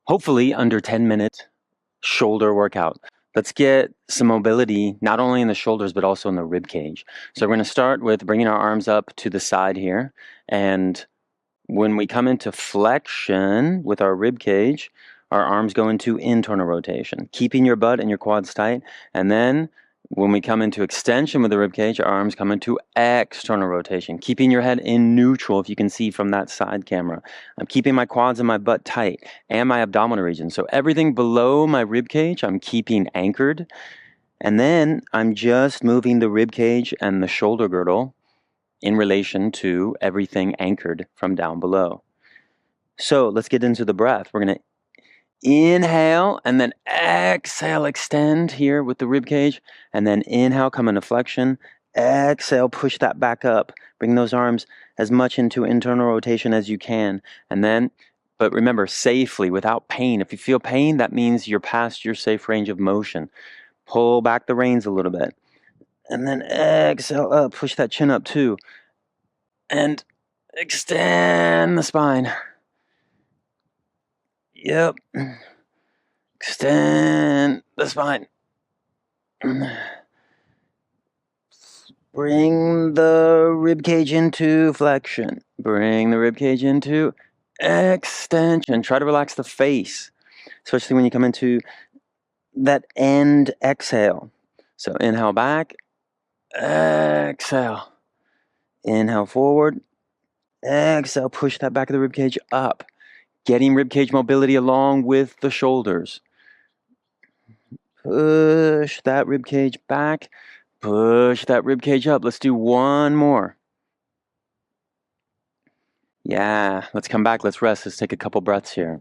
hopefully under 10-minute shoulder workout. Let's get some mobility, not only in the shoulders, but also in the rib cage. So we're going to start with bringing our arms up to the side here. And when we come into flexion with our rib cage, our arms go into internal rotation, keeping your butt and your quads tight. And then when we come into extension with the rib cage, our arms come into external rotation, keeping your head in neutral, if you can see from that side camera. I'm keeping my quads and my butt tight and my abdominal region. So everything below my rib cage, I'm keeping anchored. And then I'm just moving the rib cage and the shoulder girdle in relation to everything anchored from down below. So let's get into the breath. We're going to inhale and then exhale, extend here with the rib cage, and then inhale, come into flexion. Exhale, push that back up. Bring those arms as much into internal rotation as you can. And then, but remember, safely, without pain. If you feel pain, that means you're past your safe range of motion. Pull back the reins a little bit. And then exhale up, push that chin up too. And extend the spine. Yep. Extend the spine. Bring the rib cage into flexion. Bring the rib cage into extension. Try to relax the face, especially when you come into that end exhale. So inhale back, exhale. Inhale forward, exhale, push that back of the rib cage up. Getting rib cage mobility along with the shoulders. Push that rib cage back. Push that rib cage up. Let's do one more. Yeah, let's come back. Let's rest. Let's take a couple breaths here.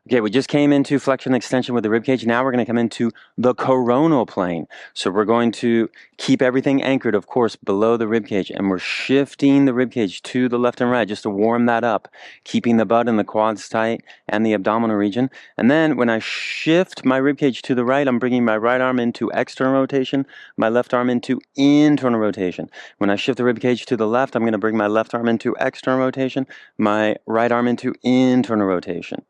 Okay, we just came into flexion extension with the rib cage. Now we're going to come into the coronal plane. So we're going to keep everything anchored, of course, below the rib cage. And we're shifting the rib cage to the left and right just to warm that up, keeping the butt and the quads tight and the abdominal region. And then when I shift my rib cage to the right, I'm bringing my right arm into external rotation, my left arm into internal rotation. When I shift the rib cage to the left, I'm going to bring my left arm into external rotation, my right arm into internal rotation.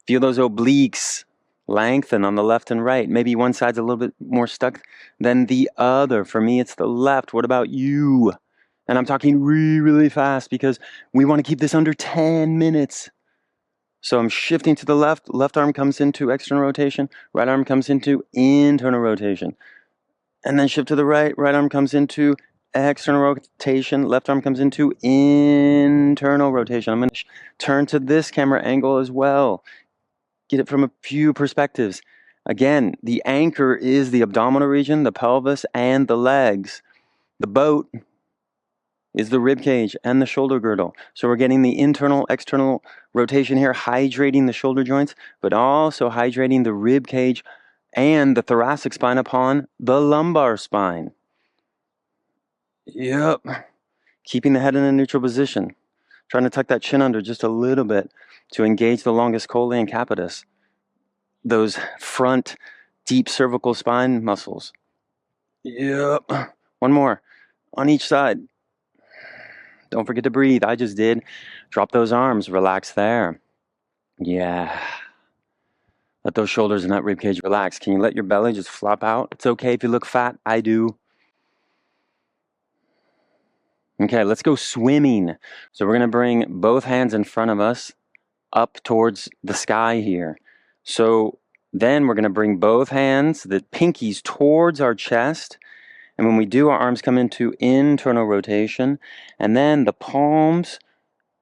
Feel those obliques lengthen on the left and right. Maybe one side's a little bit more stuck than the other. For me, it's the left. What about you? And I'm talking really, really fast because we want to keep this under 10 minutes. So I'm shifting to the left. Left arm comes into external rotation. Right arm comes into internal rotation. And then shift to the right. Right arm comes into external rotation. Left arm comes into internal rotation. I'm going to turn to this camera angle as well. Get it from a few perspectives. Again, the anchor is the abdominal region, the pelvis, and the legs. The boat is the rib cage and the shoulder girdle. So we're getting the internal, external rotation here, hydrating the shoulder joints, but also hydrating the rib cage and the thoracic spine upon the lumbar spine. Yep. Keeping the head in a neutral position. Trying to tuck that chin under just a little bit to engage the longus colli and capitis. Those front deep cervical spine muscles. Yep. One more on each side. Don't forget to breathe. I just did. Drop those arms. Relax there. Yeah. Let those shoulders and that rib cage relax. Can you let your belly just flop out? It's okay if you look fat. I do. Okay, let's go swimming. So we're going to bring both hands in front of us up towards the sky here. So then we're going to bring both hands, the pinkies, towards our chest. And when we do, our arms come into internal rotation. And then the palms,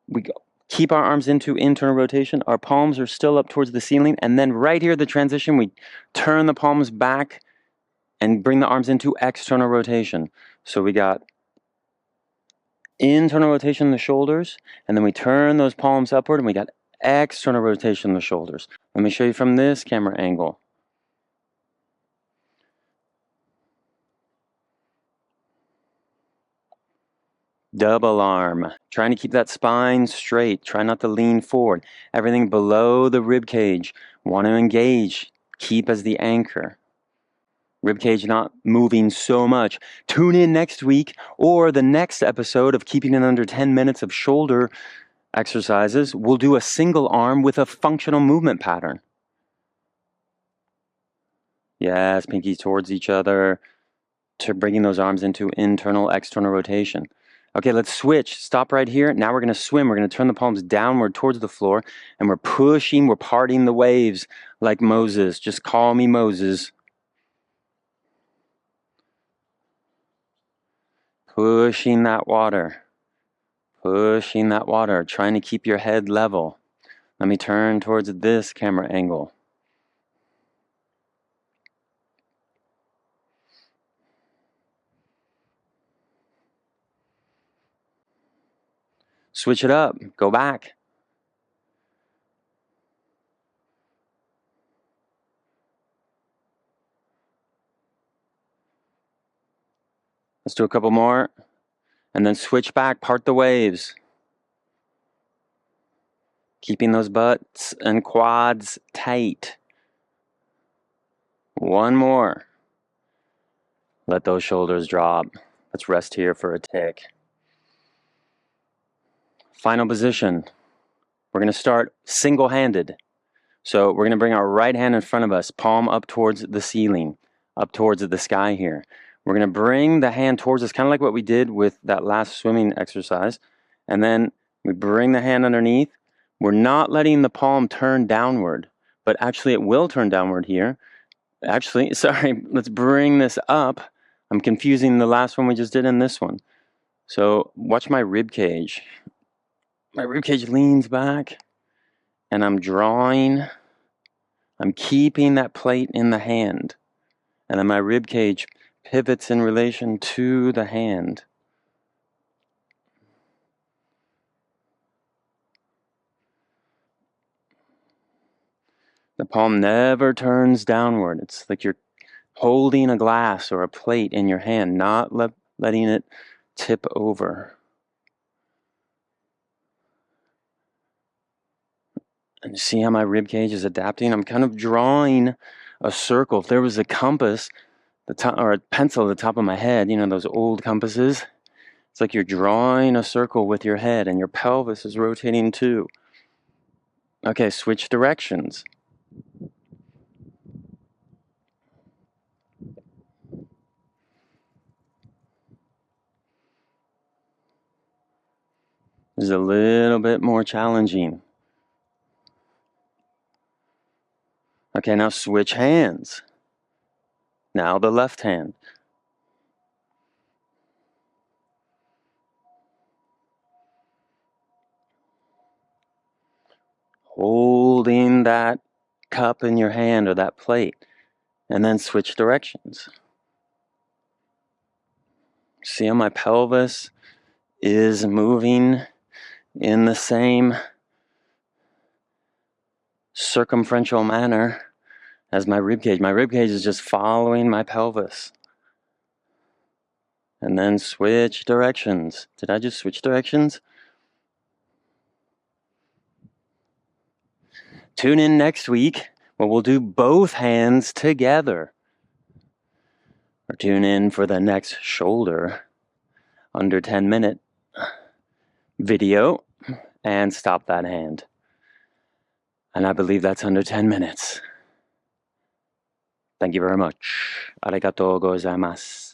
we keep our arms into internal rotation. Our palms are still up towards the ceiling. And then right here, the transition, we turn the palms back and bring the arms into external rotation. So we got internal rotation in the shoulders. And then we turn those palms upward and we got external rotation in the shoulders. Let me show you from this camera angle. Double arm. Trying to keep that spine straight. Try not to lean forward. Everything below the rib cage. Want to engage. Keep as the anchor. Ribcage not moving so much. Tune in next week or the next episode of Keeping It Under 10 Minutes of shoulder exercises. We'll do a single arm with a functional movement pattern. Yes, pinkies towards each other, to bringing those arms into internal, external rotation. Okay, let's switch. Stop right here. Now we're going to swim. We're going to turn the palms downward towards the floor, and we're pushing, we're parting the waves like Moses. Just call me Moses. Pushing that water. Pushing that water. Trying to keep your head level. Let me turn towards this camera angle. Switch it up. Go back. Let's do a couple more. And then switch back. Part the waves. Keeping those butts and quads tight. One more. Let those shoulders drop. Let's rest here for a tick. Final position. We're going to start single-handed. So we're going to bring our right hand in front of us, palm up towards the ceiling, up towards the sky here. We're going to bring the hand towards us, kind of like what we did with that last swimming exercise. And then we bring the hand underneath. We're not letting the palm turn downward, but actually it will turn downward here. Actually, sorry, let's bring this up. I'm confusing the last one we just did and this one. So watch my rib cage. My rib cage leans back, and I'm drawing. I'm keeping that plate in the hand, and then my rib cage pivots in relation to the hand. The palm never turns downward. It's like you're holding a glass or a plate in your hand, not letting it tip over. And see how my rib cage is adapting? I'm kind of drawing a circle. If there was a compass, or a pencil at the top of my head, you know, those old compasses, it's like you're drawing a circle with your head and your pelvis is rotating too. Okay, switch directions. This is a little bit more challenging. Okay, now switch hands. Now the left hand. Holding that cup in your hand or that plate. And then switch directions. See how my pelvis is moving in the same circumferential manner as my rib cage. My rib cage is just following my pelvis. And then switch directions. Did I just switch directions? Tune in next week where we'll do both hands together. Or tune in for the next shoulder under 10-minute video and stop that hand. And I believe that's under 10 minutes. Thank you very much. Arigatou gozaimasu.